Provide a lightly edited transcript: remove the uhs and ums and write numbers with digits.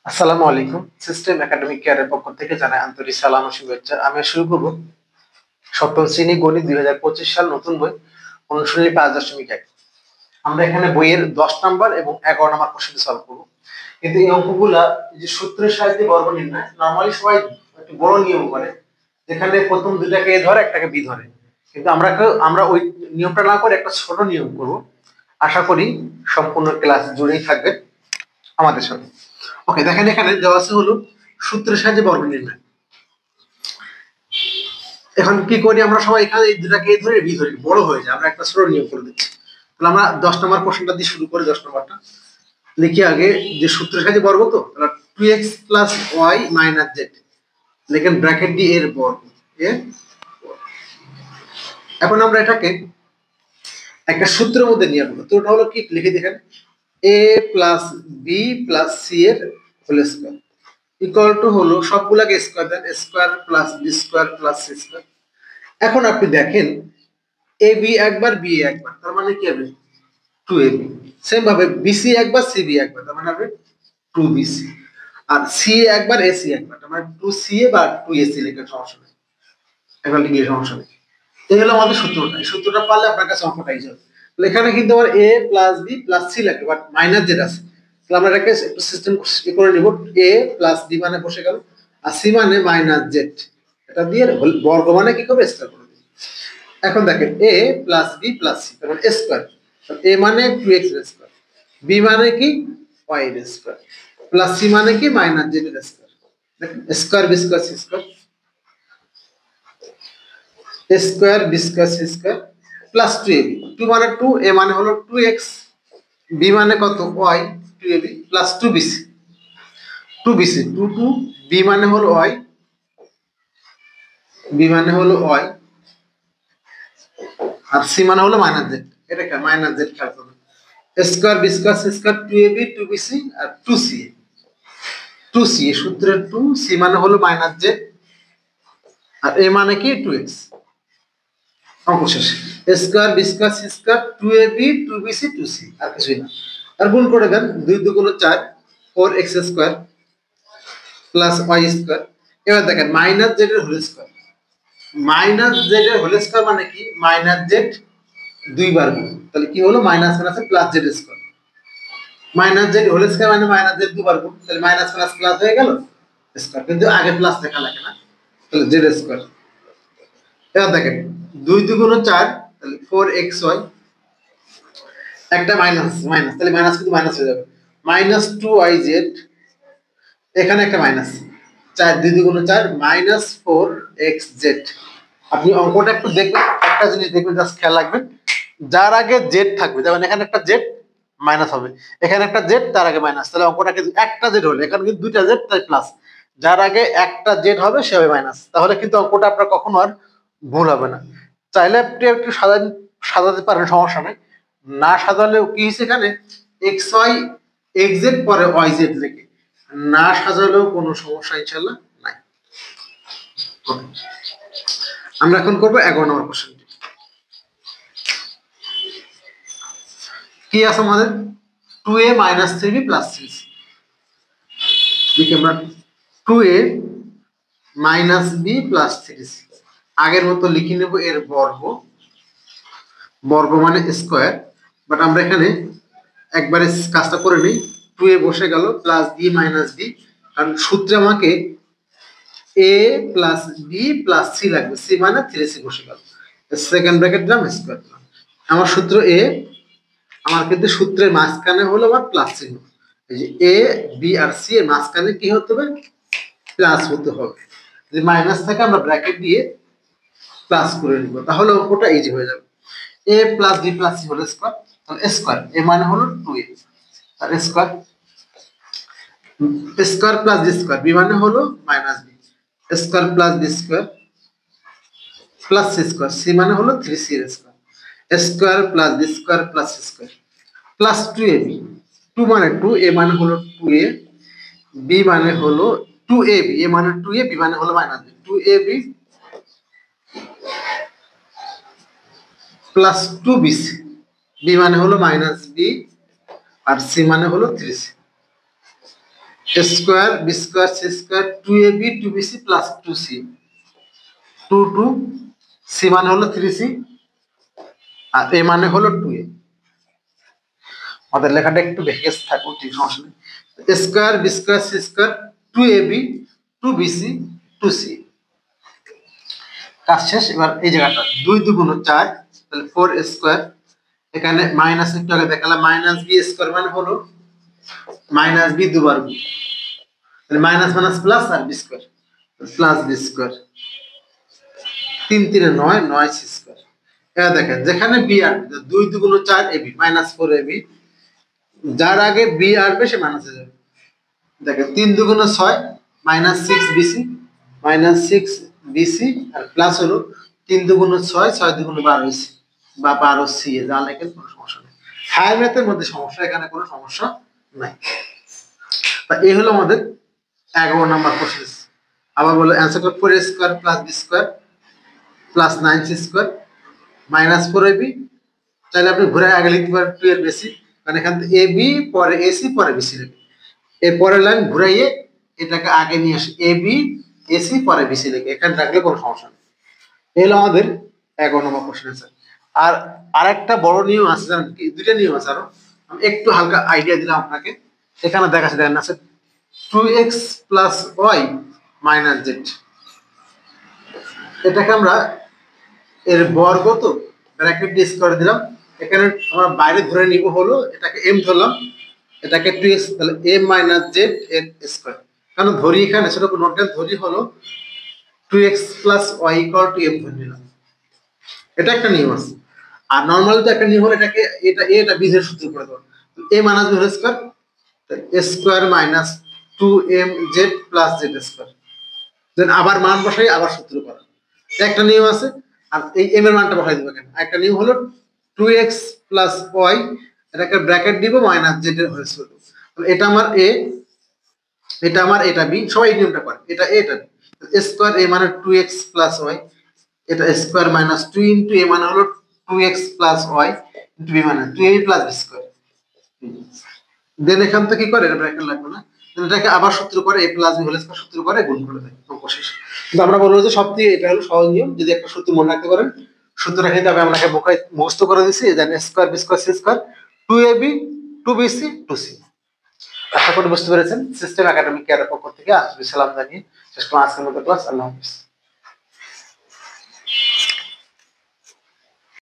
আসসালামু আলাইকুম। System academic কেয়ারের পক্ষ থেকে জানাই আন্তরিক সালাম ও শুভেচ্ছা। আমি শুরু করব সপ্তম শ্রেণী গণিত 2025 সাল নতুন বই অনুশীলনী 5.1। আমরা এখানে বইয়ের 10 নাম্বার এবং 11 নাম্বার কোশ্চেন সলভ করব। কিন্তু এই অঙ্কগুলা যে সূত্রের সাহায্যে বর্গ নির্ণয় নরমালি সবাই একটু বড় নিয়ম করে, যেখানে প্রথম দুটাকে এ ধরে একটাকে বি ধরে, কিন্তু আমরা ওই নিয়মটা না করে একটা ছোট নিয়ম করব। আশা করি সম্পূর্ণ ক্লাস জুড়েই থাকবে আমাদের সাথে। ওকে, দেখেন এখানে দেওয়া আছে হলো সূত্রের সাহায্যে বর্গ নির্ণয়। এখন কি করি আমরা সবাই, এখানে এই দুটাকে ধরে বি ধরি, বড় হয়ে যায়, আমরা একটা ছোট নিয়ম করে দিচ্ছি। তাহলে আমরা 10 নম্বর প্রশ্নটা দিয়ে শুরু করি। 10 নম্বরটা লিখি আগে, যে সূত্রের সাহায্যে বর্গ, তো তাহলে 2x plus y minus z, লিখেন ব্র্যাকেট দিয়ে এর বর্গ। এর এখন আমরা এটাকে একটা সূত্রের মধ্যে নিয়ে আসবো। তো ওটা হলো কি, লিখে দেখেন a plus B plus C এর হোল স্কয়ার ইকুয়াল টু হলো সবগুলাকে স্কয়ার দেন, square plus B square plus C square. এখন আপনি দেখেন এ বি একবার বি একবার, তার মানে কি হবে 2ab। সেম ভাবে বিসি একবার সিবি একবার, তার মানে হবে 2bc। আর সি একবার এসি একবার, তার মানে 2ca বা 2ac লিখে সমস্যা নেই, একবার লিখলে সমস্যা নেই। এই হলো আমাদের সূত্রটা। এই সূত্রটা পারলে আপনার কাছে অঙ্কটা ইজি হবে। তাহলে এখানে কিন্তু আমার a plus B plus c লাগবে, বাট মাইনাস জেড আছে। তাহলে আমরা এটাকে একটু সিস্টেম করে নিব। a প্লাস বি মানে বসে গেল, আর সি মানে মাইনাস জেড, এটা দিয়ে বর্গ মানে কি করবে, স্কয়ার করে দিবে। এখন দেখেন a plus B plus c, তার মানে স্কয়ার। a মানে 2x এর স্কয়ার, b মানে কি y এর স্কয়ার, প্লাস সি মানে কি মাইনাস জেড এর স্কয়ার। দেখেন square b square c square, a square b square c square plus 2ab। 2 মানে 2, a মানে হলো 2x, b মানে কত y, 2ab plus 2bc। 2bc 2 2, b মানে হলো y, b মানে হলো y, আর সি মানে হলো মাইনাস জেড। এটা কি মাইনাস জেড খেয়াল করবেন। Square b square c square 2ab 2bc আর 2ca। 2ca সূত্রের 2, সি মানে হলো মাইনাস জেড, আর a মানে কি 2x। অঙ্ক শেষ। Square b square c square 2ab 2bc 2c, আর কিছুই না। আর গুণ করে দেন, 2 2 4, 4x square plus y square. এবার দেখেন মাইনাস জেড এর হোল স্কয়ার, মাইনাস জেড এর হোল স্কয়ার মানে কি মাইনাস জেড দুইবার গুণ, তাহলে কি হলো মাইনাস মাইনাসে plus Z square. Minus z whole square মানে মাইনাস জেড দুবার গুণ, তাহলে মাইনাস প্লাস প্লাস হয়ে গেল স্কয়ার, কিন্তু আগে প্লাস লেখা লাগে না, তাহলে জেড স্কয়ার। এবার দেখেন 2 2 4, তাহলে 4xy, একটা মাইনাস মাইনাস, তাহলে মাইনাস কিন্তু মাইনাস হয়ে যাবে, মাইনাস 2yz, এখানে একটা মাইনাস, 4 2 2 4 মাইনাস 4xz। আপনি অঙ্কটা একটু দেখবেন, একটা জিনিস দেখবেন, জাস্ট খেয়াল রাখবেন, যার আগে জেড থাকবে, যেমন এখানে একটা জেড মাইনাস হবে, এখানে একটা জেড তার আগে মাইনাস, তাহলে অঙ্কটা কিন্তু একটা জেড হলে, এখানে কিন্তু দুইটা জেড তাই প্লাস, যার আগে একটা জেড হবে সে হবে মাইনাস, তাহলে কিন্তু অঙ্কটা আপনার কখনো আর ভুল হবে না। চাইলে আপনি একটু সাজাতে পারেন, সমস্যা নেই। না সাজালেও কি হয়েছে, এখানে এক্স ওয়াই এক্স জেড পরে ওয়াই জেড লেখে, না সাজালেও কোনো সমস্যা ইনশাল্লাহ নাই। আমরা এখন করবো 11 নম্বর কোশ্চেনটি। কি আছে আমাদের 2a minus 3b plus 3c। দেখি আমরা 2a minus b plus 3c আগের মতো লিখে নেব এর বর্গ, বর্গ মানে স্কয়ার, বাট আমরা এখানে একবারে কাজটা করে নিই। 2a বসে গেল প্লাস b মাইনাস b, কারণ সূত্রে আমাকে a plus b plus c লাগবে, c মানে 3c বসে গেল, সেকেন্ড ব্র্যাকেট দিলাম স্কয়ার দিলাম। আমার সূত্র a, আমার কিন্তু সূত্রের মাঝখানে হলো আবার প্লাস চিহ্ন, এই যে এ বি আর সি এর মাঝখানে কি হতে হবে, প্লাস হতে হবে। যদি মাইনাস থাকে আমরা ব্র্যাকেট দিয়ে প্লাস করে নিব, তাহলে অঙ্কটা ইজি হয়ে যাবে। A plus B plus C whole square, তাহলে স্কয়ার এ মানে হলো 2a, আর square square plus B square, B মানে হলো minus B, square plus B square plus C square, C মানে হলো 3c এর square, square plus B square plus C square plus 2ab। 2 মানে 2, a মানে হলো 2a, b মানে হলো 2ab, a মানে 2a, b মানে হলো minus b, 2ab plus 2bc, b মানে হলো মাইনাস b, আর c মানে হলো 3c। Square b square c square 2ab 2bc plus 2c 2 c মানে হলো 3c আর a মানে হলো 2a। আমাদের লেখাটা একটু বেশি থাকুক, ঠিক সমস্যা নেই। Square b square c square 2ab 2bc 2c। কাজ শেষ। এবার এই জায়গাটা 2 2 গুণ 4, তাহলে 4 স্কোয়ার। এখানে মাইনাস একটু আগে দেখালাম, মাইনাস বি স্কোয়ার মানে হলো মাইনাস বি দুবার গুণ, তাহলে মাইনাস মাইনাস প্লাস আর B square plus B square 3 3 9 9 C square. এবার দেখেন যেখানে বি আসবে 2 2 গুণ 4 এবি মাইনাস 4 এবি, যার আগে বি আসবে সে মাইনাস হয়ে যাবে। দেখেন 3 2 গুণ 6 মাইনাস 6 বিসি মাইনাস 6 বিসি আর প্লাস হলো 3 2 গুণ 6 6 2 গুণ 12 এসি বা 12 সি, যা লেখেন কোনো সমস্যা নেই। হায়ার ম্যাথের মধ্যে সমস্যা, এখানে কোনো সমস্যা নাই। তা এই হলো আমাদের 11 নাম্বার কোশ্চেন। আবার বলো অ্যান্সার করো 4 square plus B square plus 9 c square minus 4 AB. তাহলে আপনি ঘুরে আগে লিখতে পারেন 2 এর বেশি, মানে এখান থেকে এ বি পরে এসি পরে বিসি লিখবে। এর পরের লাইন ঘুরাইয়ে এটাকে আগে নিয়ে আসে এ বি এসি পরে বিসি লিখে, এখানে রাখলে কোনো সমস্যা নেই। এই হলো আমাদের 11 নম্বর কোশ্চেন অ্যান্সার। আর আরেকটা বড় নিয়ম আছে, জানেন কি? দুইটা নিয়ম আছে আরো, আমি একটু হালকা আইডিয়া দিলাম আপনাকে। এখানে দেখাচ্ছে, দেখেন আছে 2x plus y minus Z. এটাকে আমরা এর বর্গ তো ব্র্যাকেট দিয়ে স্কয়ার দিলাম, এখানে আমরা বাইরে ধরে নিব হলো এটাকে m ধরলাম, এটাকে 2x, তাহলে m মাইনাস জেড এর স্কয়ার। কারণ ধরি এখানে সেটা নোট ডাউন ধরি হলো 2x plus y equal to m ধরে নিলাম। এটা একটা নিয়ম আছে। আর নরমালি তো একটা নিয়ম হলো এটাকে এটা বি এর সূত্র করে দেবো, a minus b whole square square minus 2m Z plus Z square. দেন আবার মান বসাই আবার সূত্র করা, একটা নিয়ম আছে। আর এই m এর মানটা বসাই দেবো এখানে। একটা নিয়ম হলো 2x প্লাস ওয়াই, এটাকে ব্র্যাকেট দিব মাইনাস জেড এর হোল স্কয়ার। তাহলে এটা আমার a, এটা আমার, এটা b, সবাই এই নিয়মটা করে। এটা a, এটা b, স্কয়ার a মানে 2x প্লাস ওয়াই, এটা স্কয়ার মাইনাস 2 ইনটু a মানে হলো 2x plus Y into b মানে 2a প্লাস b স্কয়ার। দেন এখান থেকে কি করে, এটা ব্র্যাকেট লাগবে না, এটাকে আবার সূত্র করে a plus b whole square সূত্র করে গুণ করে দেয় অঙ্ক শেষ। কিন্তু আমরা বলবো যে সবথেকে এটা হলো সহজ নিয়ম, যদি একটা সূত্র মনে রাখতে পারেন। সূত্রটা কিন্তু আমি আপনাকে মুখস্থ করে দিচ্ছি, জানেন square b square c square 2ab 2bc 2c। আশা করি বুঝতে পেরেছেন। সিস্টেম একাডেমিক কেয়ারের পক্ষ থেকে আসবে সালাম জানিয়ে শেষ করলাম আজকের মতো ক্লাস। আল্লাহ হাফেজ।